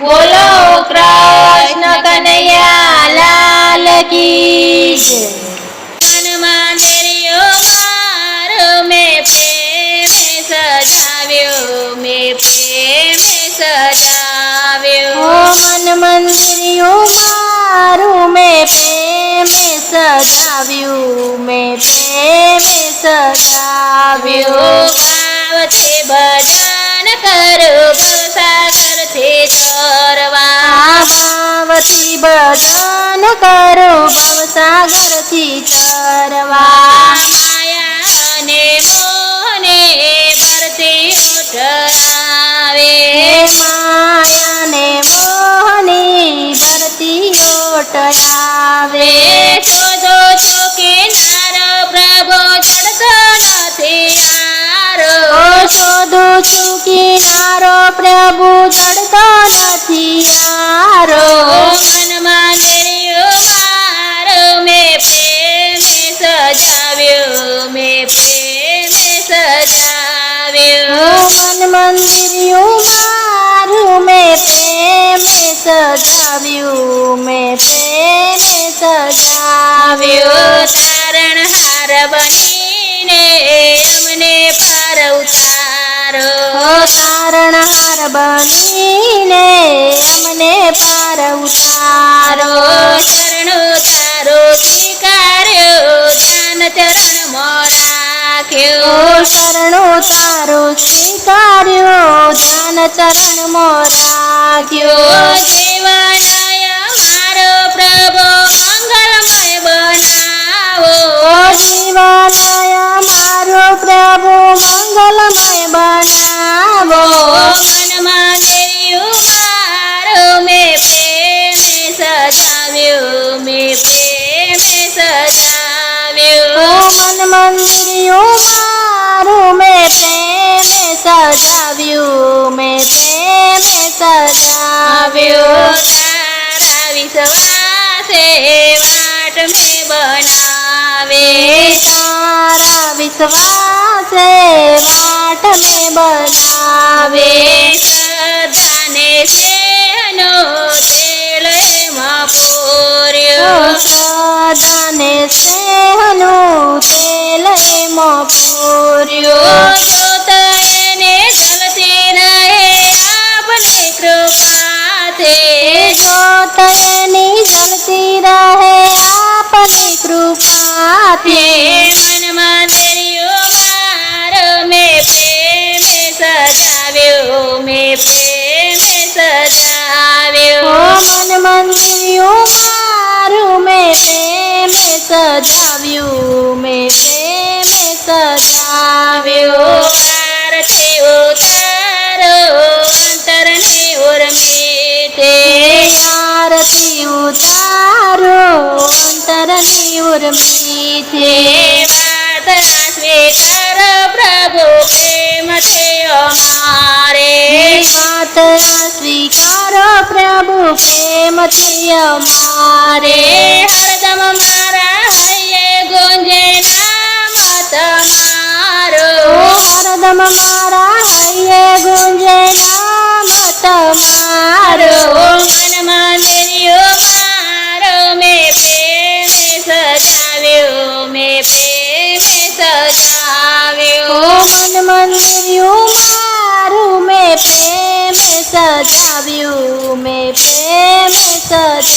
બોલો કૃષ્ણ કનૈયા લાલ કી જય. મનમાં દરિયો મારો મેં પ્રેમે સજાવ્યો, મેં પ્રેમે સજાવ્યો. ઓ મન મંદિરિયું મારું મેં પ્રેમે સજાવ્યું, મેં પ્રેમે સજાવ્યું. ભાવથી ભજન કરો ભવસાગરથી તરવા, ભાવથી ભજન કરો ભવસાગરથી તરવા. માયા અને મોહને ભરતી ઉઠાવે, માયાને મોહની ભરતી ઓટળાવે. શોધો છો કિનારો પ્રભુ ચડતો નથી યારો, શોધું છું કિનારો પ્રભુ ચડતો નથી યારો. મનમાં દરિયો મારો મેં પ્રેમે સજાવ્યો, મેં પ્રેમે સજાવ્યો. મન મંદિરિયું મારું મેં પ્રેમે સજાવ્યું, મેં પ્રેમે સજાવ્યું. તારણહાર બનીને અમને પાર ઉતારો, તારણહાર બનીને અમને પાર ઉતારો. ચરણો તારો સ્વીકાર્યો, ધ્યાન ચરણમાં રાખ્યો. શરણો તારો સ્વીકાર્યો, ધ્યાન ચરણમાં રાખ્યો. જીવનય મારો પ્રભુ મંગલમય બનાવો, જીવનય મારો પ્રભુ મંગલમય બનાવો. મનમાં દરિયું મારો મેં પ્રેમે સજાવ્યો, મેં પ્રેમે સજાવ્યો. મન મંદિરિયું મારું મેં પ્રેમે સજાવ્યું, મેં પ્રેમે સજાવ્યું. તારા વિશ્વાસે વાટ મેં બનાવે, તારા વિશ્વાસે વાટ મેં બનાવે. શ્રદ્ધાને સ્નેહનો તેલ એમાં પૂર્યો, શ્રદ્ધાને સ્નેહનું તેલ એમાં પૂર્યું. જોત એને જલતી રહે આપની કૃપાથી, જોત એની જલતી રહે આપની કૃપાથી. મનમાં દરિયો મારો મેં પ્રેમે સજાવ્યો, મેં પ્રેમે સજાવ્યો. મન મંદિરિયું મારું મેં પ્રેમે સજાવ્યું, મેં પ્રેમે સજાવ્યું. આરતી ઉતારો અંતરને ઉર્મિતે, આરતી ઉતારો અંતરની ઉર્મિથી. વાર્તા સ્વીકાર પ્રભુ પ્રેમથી અમારે, માતા સ્વીકારો પ્રભુ પ્રેમથી અમારે. હરદમ મારા હૈયે ગુંજે નામ તમારો, હરદમ મારા હૈયે ગુંજે નામ તમારો. મનમાં દરિયો મારો મેં પ્રેમે સજાવ્યો, મેં પ્રેમે સજાવ્યો. મન મંદિરિયું મારું મેં પ્રેમે સજાવ્યું, મેં પ્રેમે સજાવ્યું.